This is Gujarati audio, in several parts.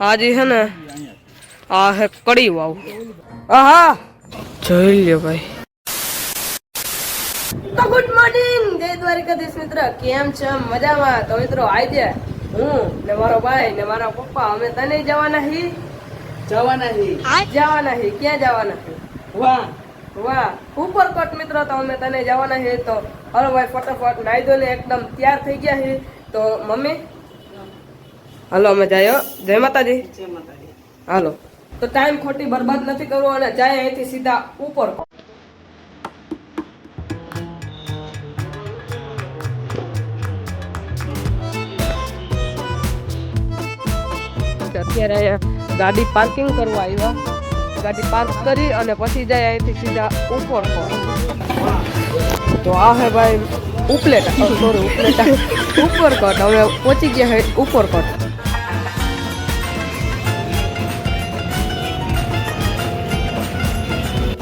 आज है ना आ है कड़ी वाव आहा જોઈ લ્યો ભાઈ। તો ગુડ મોર્નિંગ જય દ્વારકાધીશ મિત્ર, કેમ છો? મજામાં? તો મિત્રો આજે હું ને મારો ભાઈ ને મારા પપ્પા અમે તને જવાના હી ક્યાં જવાના હી? વાહ ઉપરકોટ મિત્રો। તો અમે તને જવાના હી। તો હલો ભાઈ ફટાફટ નાઈ ધોઈને એકદમ તૈયાર થઈ ગયા હી। તો મમ્મી હાલો અમે જાય। જય માતાજી। હાલો તો ટાઈમ ખોટી બરબાદ નથી કરવો અને જાય અહીંથી સીધા ઉપરકોટ। અત્યારે અહીંયા ગાડી પાર્કિંગ કરવા આવ્યા। ગાડી પાર્ક કરી અને પછી જાય અહીંથી સીધા ઉપરકોટ। તો આ હે ભાઈ ઉપલેટા, સોરી ઉપલેટા ઉપરકોટ। હવે પહોંચી ગયા હે ઉપરકોટ।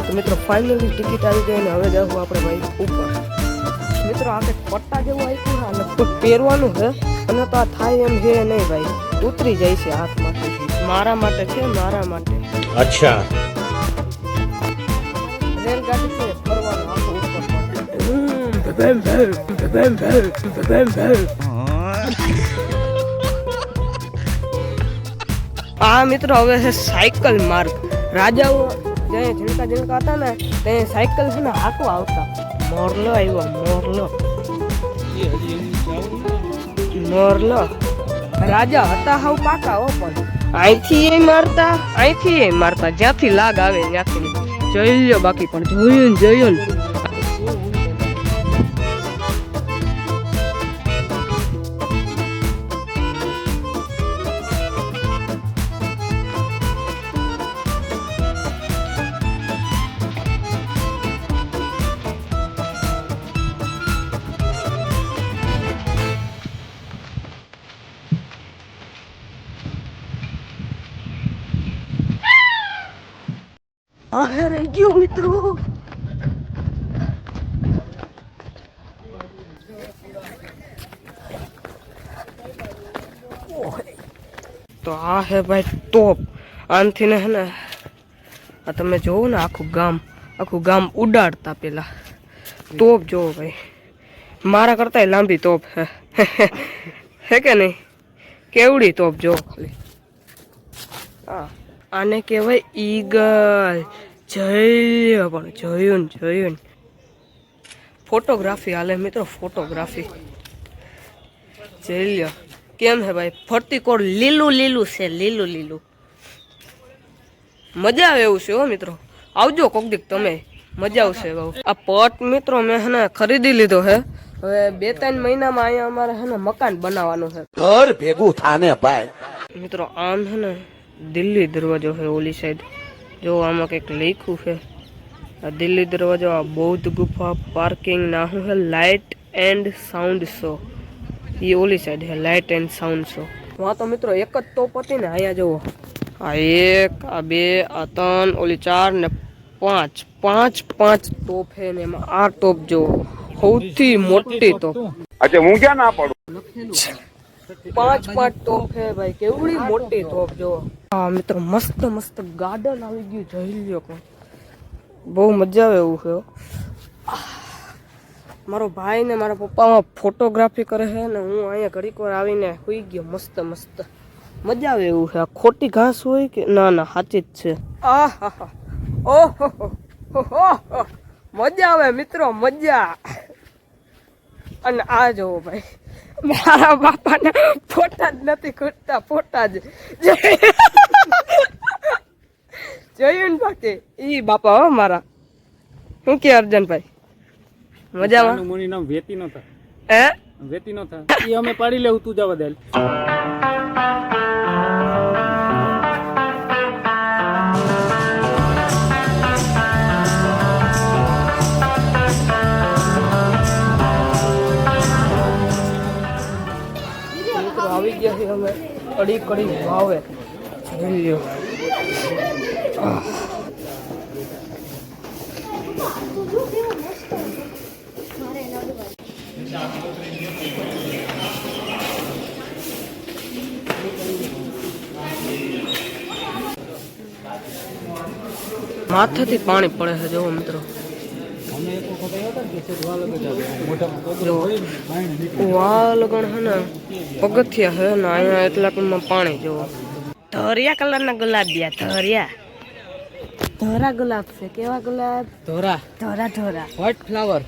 તો મિત્રો ફાઇનલી ટિકિટ આવી ગઈ ને હવે જાઉં આપણે ભાઈ ઉપર। મિત્રો આ કંઈક પટ્ટા જેવું આપ્યું છે, લગભગ પહેરવાનું છે અને તો આ થાય એમ છે નહીં ભાઈ, ઉતરી જાય છે હાથમાંથી। મારા માટે છે, મારા માટે। અચ્છા રેલગાડી છે ફરવાનું આખું ઉપર। આ મિત્રો હવે છે સાયકલ માર્ગ। રાજાઓ જ્યાં ઝીણકા હતા ને ત્યાં સાયકલ છે ને હાંકવા આવતા। મોરલો આવ્યો, મોરલો રાજા હતા હાવ પાકા હો, પણ અહીંથી એ મારતા જ્યાંથી લાગ આવે ત્યાંથી। જોઈ લ્યો બાકી પણ જોયું ને રહી ગયો મિત્રો। તો આ હે ભાઈ ટોપ। આનથી ને હે ને આ તમે જોવો ને આખું ગામ ઉડાડતા પેલા તોપ જોવો ભાઈ, મારા કરતા લાંબી તોપ હે કે નહીં? કેવડી તોપ જોવો ખાલી। હા આને કહેવાય ઈગલ। પણ જોયું ને ફોટોગ્રાફી હાલે મિત્રો, ફોટોગ્રાફી જોઈ લ્યો કેમ હે ભાઈ। ફરતી કોર લીલું છે, લીલું મજા આવે એવું છે હો મિત્રો। આવજો કોક દીક તમે, મજા આવશે બહુ। આ પટ મિત્રો મેં હે ને ખરીદી લીધો હે। હવે 2-3 મહિનામાં અહીંયા અમારે હે ને મકાન બનાવવાનું છે, ઘર ભેગું થાને ભાઈ મિત્રો। આમ હે ને દિલ્હી દરવાજો છે ઓલી સાઈડ, જો આમાં કંઈક લખ્યું છે। આ દિલ્હી દરવાજો, આ બૌદ્ધ ગુફા પાર્કિંગ ના હું છે લાઇટ એન્ડ સાઉન્ડ શો। એ ઓલી સાઈડ છે લાઇટ એન્ડ સાઉન્ડ શો। હા તો મિત્રો એક જ તોપ હતી ને, અહીંયા જુઓ આ 1 આ 2 આ 3 ઓલી 4 ને 5 તોપ છે ને એમાં આ તોપ જુઓ સૌથી મોટી તોપ। અચ્છા હું ક્યાં ના પડું? 5 તોપ છે ભાઈ, કેવડી મોટી તોપ જો। હા મિત્રો મસ્ત ગાર્ડન આવી ગયું, જોઈ લ્યો પણ બહુ મજા આવે એવું છે। મારો ભાઈ ને મારા પપ્પામાં ફોટોગ્રાફી કરે છે ને હું અહીંયા ઘડીક વાર આવીને સુઈ ગયો। મસ્ત મજા આવે એવું છે। આ ખોટી ઘાસ હોય કે ના સાચી જ છે। ઓહો મજા આવે મિત્રો, મજા। અને આ જોવો ભાઈ, મારા બાપાના ફોટા જ નથી ખૂટતા, ફોટા જ જોયું ને બાકી ઈ બાપા હો મારા। શું કે અર્જનભાઈ મજામાં? મોની નામ વેતી નો થા, હે વેતી નો થા, ઈ અમે પાડી લેવું, તું જવા દે। આવી ગયા છે અમે કડી ભાવે, જોઈ લ્યો। માથેથી પાણી પડે છે જો મિત્રો. જો વાહ લગણ હે ને પગથિયા હે ને અહીંયા એટલાકમાં પાણી જો. ધોરિયા કલરના ગુલાબિયા ધોરા ગુલાબ છે. કેવા ગુલાબ? ધોરા વ્હાઈટ ફ્લાવર.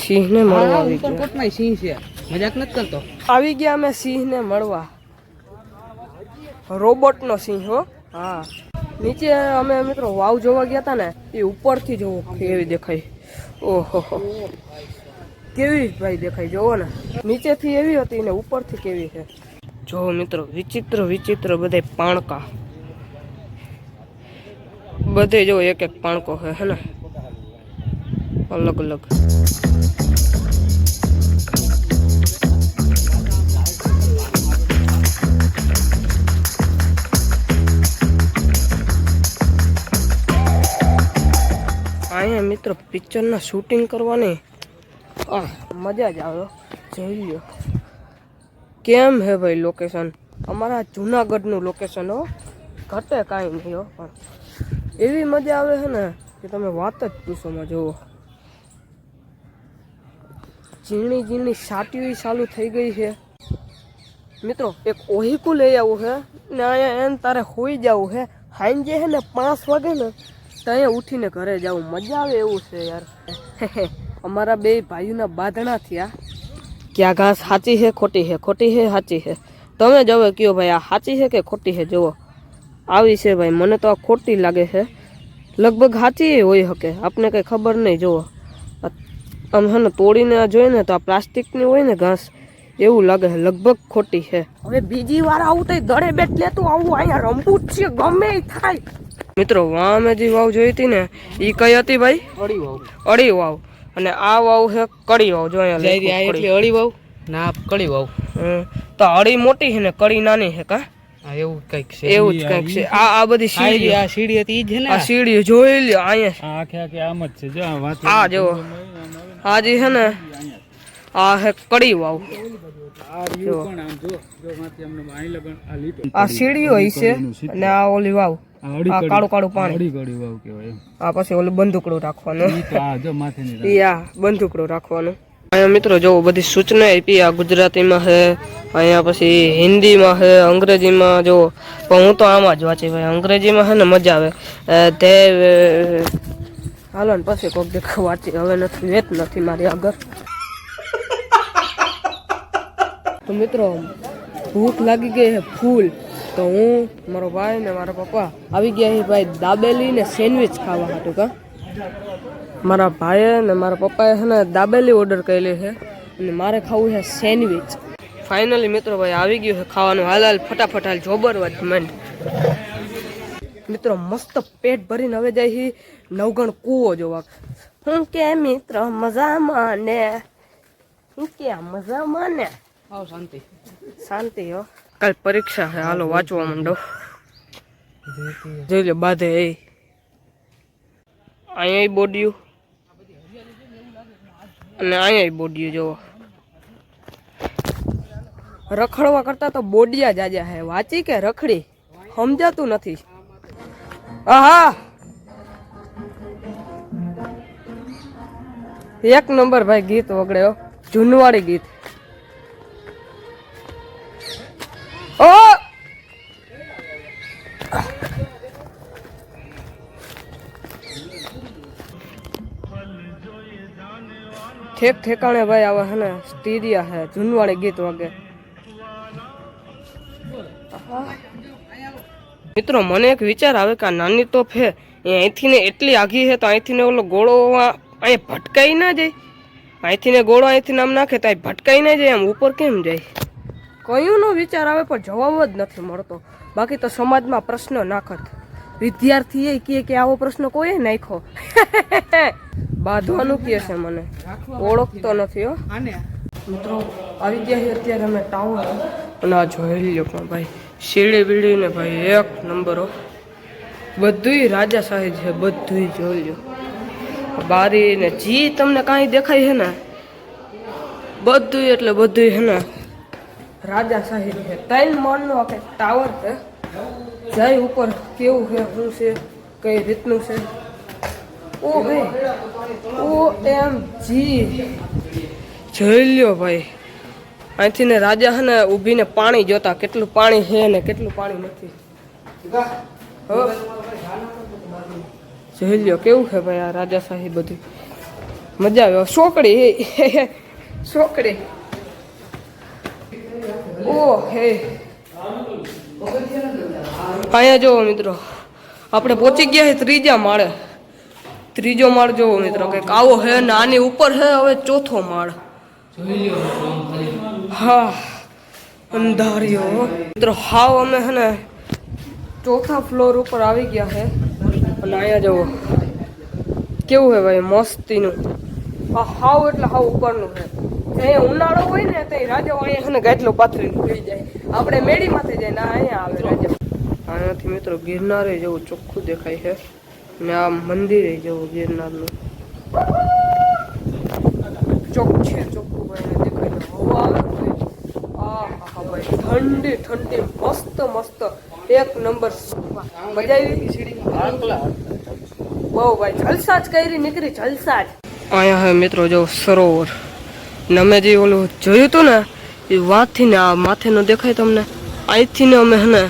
સિંહ ને મળવા આવી ગયા. સિંહ છે, મજાક નથી કરતો. આવી ગયા અમે સિંહ ને મળવા. રોબોટ નો સિંહ હો. હા, નીચે અમે મિત્રો વાવ જોવા ગયા હતા ને, એ ઉપરથી જોવો કેવી દેખાય. ઓહો કેવી ભાઈ દેખાય જોવો ને. નીચેથી એવી હતી ને ઉપરથી કેવી છે જો મિત્રો. વિચિત્ર વિચિત્ર બધે પાણકા, બધે જો એક એક પાણકો હે ને અલગ અલગ. અહીંયા મિત્રો પિક્ચરના શૂટિંગ કરવાની મજા જ આવે. જોઈ લ્યો કેમ હે ભાઈ લોકેશન. અમારા જુનાગઢનું લોકેશન હો, ઘટે કાંઈ નહીં હો. પણ એવી મજા આવે છે ને કે તમે વાત જ પૂછોમાં. જુઓ ઝીણી ઝીણી સાટીઓ ચાલુ થઈ ગઈ છે મિત્રો. એક ઓહીકું લઈ આવું છે ને અહીંયા એને તારે હોઈ જવું છે. સાંજે છે ને 5 વાગે ને તો અહીંયા ઉઠીને ઘરે જવું. મજા આવે એવું છે યાર. અમારા બે ભાઈઓના બાંધણા થયા. ક્યાં ઘાસ સાચી છે ખોટી છે, ખોટી છે સાચી છે. તમે જ હવે કયો ભાઈ આ સાચી છે કે ખોટી છે. જુઓ આવી છે ભાઈ. મને તો આ ખોટી લાગે છે. લગભગ સાચી હોય શકે, આપને કંઈ ખબર નહીં. જુઓ આમ છે ને તોડીને આ જોઈએ ને તો આ પ્લાસ્ટિકની હોય ને ઘાસ, એવું લાગે છે. લગભગ ખોટી છે. હવે બીજી વાર આવું તો દડે બેટ લેતું આવું. અહીંયા રમવું જ છે ગમે એ થાય. મિત્રો વાં અમે જે વાવ જોઈ હતી ને એ કઈ હતી ભાઈ? અડી વાવ. અને આ વાવ છે કડી વાવ. જો અહીંયા અડી વાવ ના કડી વાવ. તો અડી મોટી છે ને કડી નાની છે કા? એવું કઈક છે. એવું જ કઈક છે. આ બધી સીડી, આ સીડી હતી ઈ જ ને. આ સીડી જોઈ લ્યો અહીંયા આખે આમ જ છે. જો આ જો આ જે છે ને આ હે કડી વાવ. આ સીડીઓ છે અને આ ઓલી વાવ. આ કાળું કાળું પાણી. આ પછી ઓલું બંદૂકડું રાખવાનું. બંદૂકડું રાખવાનું. અહીંયા મિત્રો જો બધી સૂચના આપી. આ ગુજરાતીમાં છે, અહીંયા પછી હિન્દીમાં છે, અંગ્રેજીમાં જો. પણ હું તો આમાં જ વાંચી ભાઈ. અંગ્રેજીમાં છે ને મજા આવે. તે હાલો ને પછી કોક દેખ વાંચી. હવે નથી વેત નથી મારી આગળ. તો મિત્રો ભૂખ લાગી ગઈ છે ફૂલ. તો હું, મારો ભાઈ ને મારા પપ્પા આવી ગયા છે ભાઈ દાબેલી ને સેન્ડવિચ ખાવા હતું કા. મારા ભાઈએ ને મારા પપ્પાએ છે ને દાબેલી ઓર્ડર કરેલી છે અને મારે ખાવું છે સેન્ડવિચ. ફાઇનલી મિત્રો ભાઈ આવી ગયું છે ખાવાનું. હાલ ફટાફટ હાલ જોબરવત મંડ. મિત્રો મસ્ત પેટ ભરીને હવે જાય છે નવગણ કૂવો જોવા. હું કે મિત્રો મજામાં ને? હું કે મજામાં ને? શાંતિ શાંતિ હો. કાલ પરીક્ષા છે, હાલો વાંચવા માંડો. જોઈ લો બાધે એ અહીંયા બોડિયું અને અહીંયા બોડિયું જોવો. રખડવા કરતા તો બોડિયા જાજા હે. વાંચી કે રખડી સમજાતું નથી. આહા એક નંબર ભાઈ ગીત વગડ્યો. જૂનવાડી ગીત. ઓ ઠેક ઠેકાણે ભાઈ આવે છે ને સ્ટીરિયા હે. જૂનવાડી ગીત વાગે. મિત્રો મને એક વિચાર આવે કે આ નાની તોપ છે એ અહીંથી ને એટલી આઘી છે તો અહીંથી ને ઓલો ગોળો અહીંયા ભટકાઈ ના જાય. અહીંથી ને ગોળો અહીંથી નામ નાખે તો અહીં ભટકાઈ ના જાય. આમ ઉપર કેમ જાય? કયું નો વિચાર આવે પણ જવાબ જ નથી મળતો. બાકી તો સમાજમાં પ્રશ્ન નાખત. વિદ્યાર્થી એ કહે કે આવો પ્રશ્ન કોઈએ નાખ્યો. બાંધવાનું કહે છે મને, ઓળખતો નથી હો. મિત્રો આવી ગયા છે અત્યારે અમે ટાઉન. અને આ જોઈ લ્યો પણ ભાઈ શીડી બીડી ને ભાઈ એક નંબર હો. બધુંય રાજાશાહી છે. બધુંય જોઈ લ્યો. બારી ને જી તમને કાંઈ દેખાય છે ને બધુંય એટલે બધુંય છે ને રાજાશાહી છે. 3 માળનો આખે ટાવર છે. જાય ઉપર કેવું છે, શું છે, કઈ રીતનું છે ઓ ભાઈ OMG જોઈ લ્યો ભાઈ અહીંથી ને રાજા હે ને ઊભીને પાણી જોતા કેટલું પાણી છે ને કેટલું પાણી નથી હો જોઈ લ્યો કેવું છે ભાઈ આ રાજાશાહી બધું મજા આવે સોકડી સોકડી ઓ હે અહીંયા જોવો મિત્રો આપણે પહોંચી ગયા છે ત્રીજા માળે ત્રીજો માળ જોવો મિત્રો કંઈક આવો હે ને આની ઉપર હે હવે ચોથો માળ હા અંધારિયો મિત્રો હાવ અમે હે ને ચોથા ફ્લોર ઉપર આવી ગયા છે અને અહીંયા જુઓ કેવું હે ભાઈ મસ્તીનું હા હાવ એટલે હાવ ઉપરનું છે અહીંયા ઉનાળો હોય ને તો રાજાઓ અહીંયા છે ને ગાટલો પાથરીને સુઈ જાય આપણે મેળીમાંથી જાય ના અહીંયા આવે રાજા અહીંયાથી મિત્રો ગિરનારે જેવું ચોખ્ખું દેખાય છે ને આ મંદિરે જેવું ગિરનારનું ચોખ્ખું ભાઈ દેખાય હવા આવે ભાઈ ઠંડી ઠંડી મસ્ત મસ્ત એક નંબર મજા આવી બહુ ભાઈ જલસા જ કરી નીકળી જલસા જ અહીંયા હે મિત્રો જો સરોવર ને અમે જે ઓલું જોયું હતું ને એ વાંથી ને આ માથેનો દેખાય તમને અહીંથી ને અમે હે ને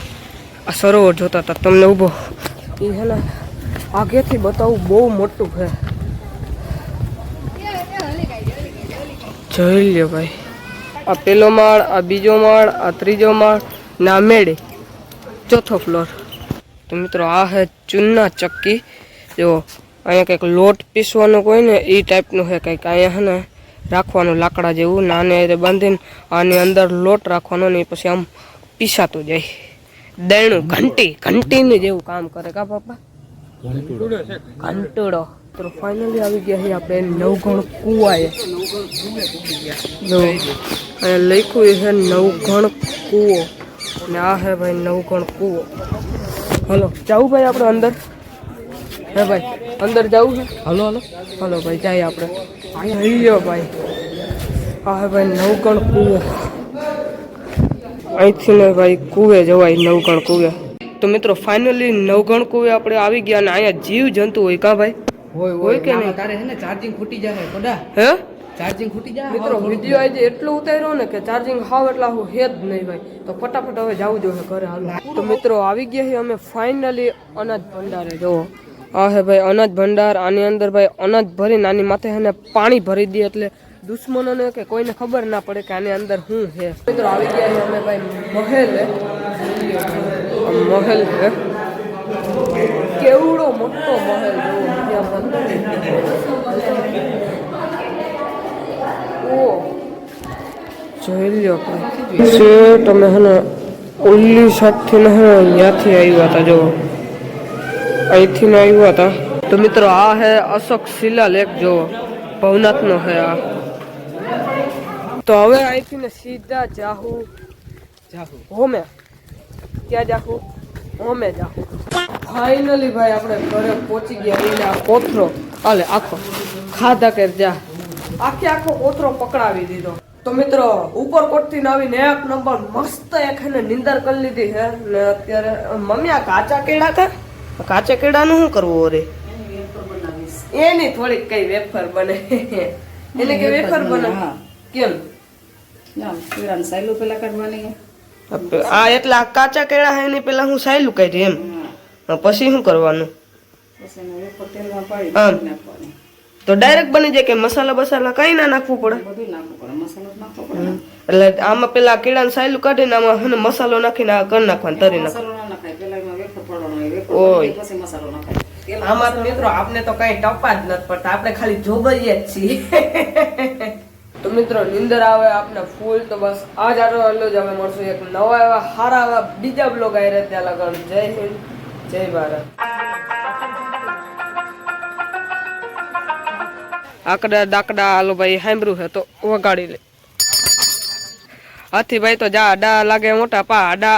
આ સરોવર જોતા હતા તમને ઊભો એ હે ને આગેથી બતાવું બહુ મોટું છે જોઈ લ્યો ભાઈ આ પેલો માળ આ બીજો માળ આ ત્રીજો માળ ને આ મેળે ચોથો ફ્લોર તો મિત્રો આ હે ચૂના ચક્કી જો અહીંયા કંઈક લોટ પીસવાનું કોઈ ને એ ટાઈપનું છે કંઈક અહીંયા છે ને રાખવાનું લાકડા જેવું નાને રીતે બાંધીને આની અંદર લોટ રાખવાનો ને પછી આમ પીસાતું જાય દૈણું ઘંટીને જેવું કામ કરે કા પાપા ઘંટોડો તો ફાઇનલી આવી ગયા છે આપણે નવઘણ કુવાએ જો અહીંયા લખ્યું છે નવઘણ કૂવો ને આ હે ભાઈ નવઘણ કૂવો હલો જાવું ભાઈ આપણે અંદર હે ભાઈ અંદર જવું છે હલો ભાઈ જાય આપણે અહીંયા ભાઈ આ હે ભાઈ નવઘણ કૂવો અહીંથી ને ભાઈ કૂવે જવાય નવઘણ કૂવે તો મિત્રો ફાઇનલી નવઘણ કૂવે આપણે આવી ગયા અને અહીંયા જીવ જંતુ હોય કા ભાઈ હોય કે નહીં તારે હે ને ચાર્જિંગ ખૂટી જાય કોડા હે ચાર્જિંગ ખૂટી જાય મિત્રો વિડીયો આજે એટલું ઉતાર્યો ને કે ચાર્જિંગ હાવ એટલા હું હે જ નહીં ભાઈ તો ફટાફટ હવે જવું જોઈએ ઘરે હાલ તો મિત્રો આવી ગયા છે અમે ફાઇનલી અનાજ ભંડારે જોવો આ હે ભાઈ અનાજ ભંડાર આની અંદર ભાઈ અનાજ ભરીને આની માથે હે ને પાણી ભરી દે એટલે દુશ્મનોને કે કોઈને ખબર ના પડે કે આની અંદર શું છે મિત્રો આવી ગયા છે અમે ભાઈ મહેલ છે કેવડો મોટો મહેલ જોઈ લ્યો તમે હે ને ઓલી સાઈડથી ને અહીંયાથી આવ્યા હતા જો અહીંથી ને આવ્યા હતા તો મિત્રો આ હે અશોક શિલાલેખ જો ભવનાથનો હે આ તો હવે અહીંથી ને સીધા જાહુ હોમે ક્યાં જાહુ હોમે જાહુ ફાઇનલી ભાઈ આપણે ઘરે પહોંચી ગયા એને આ કોથરો હાલે આખો ખાધા કે જા આખો કોથરો પકડાવી દીધો તો મિત્રો ઉપરકોટથી આવીને એક નંબર મસ્ત એક ને નિંદર કરી લીધી છે ને અત્યારે મમ્મી આ કાચા કેળા કાચા કેળાનું શું કરવું રે એની થોડીક કઈ વેફર બને એને કે વેફર બને કેમ સાયલું પેલા કાઢવાની આ એટલા કાચા કેળા હે એની પેલા હું સાયલું કાઢી એમ પછી શું કરવાનું તો ડાયરેક્ટ બની જાય કે મસાલા બસાલા કઈ ના નાખવું પડે એટલે આમાં પેલા કેળા સાયલું કાઢીને આમાં હે ને મસાલો નાખીને કરી નાખવાનું તરી નાખવાનું ઓય આમાં તો મિત્રો આપને તો કઈ ટપા જ નથી પડતા આપણે ખાલી જોબરીએ જ છીએ તો મિત્રો નિંદર આવે આપને ફૂલ તો બસ આજ આટલો જ હવે મળશું એક નવા એવા સારા એવા બીજા બ્લોગ આવી રહ્યા ત્યાં લગન જય હિન્દ જય ભારત આકડા ડાકડા હાલો ભાઈ સાંભળ્યું છે તો વગાડી લે હાથી ભાઈ તો જા ડા લાગે મોટા પા ડા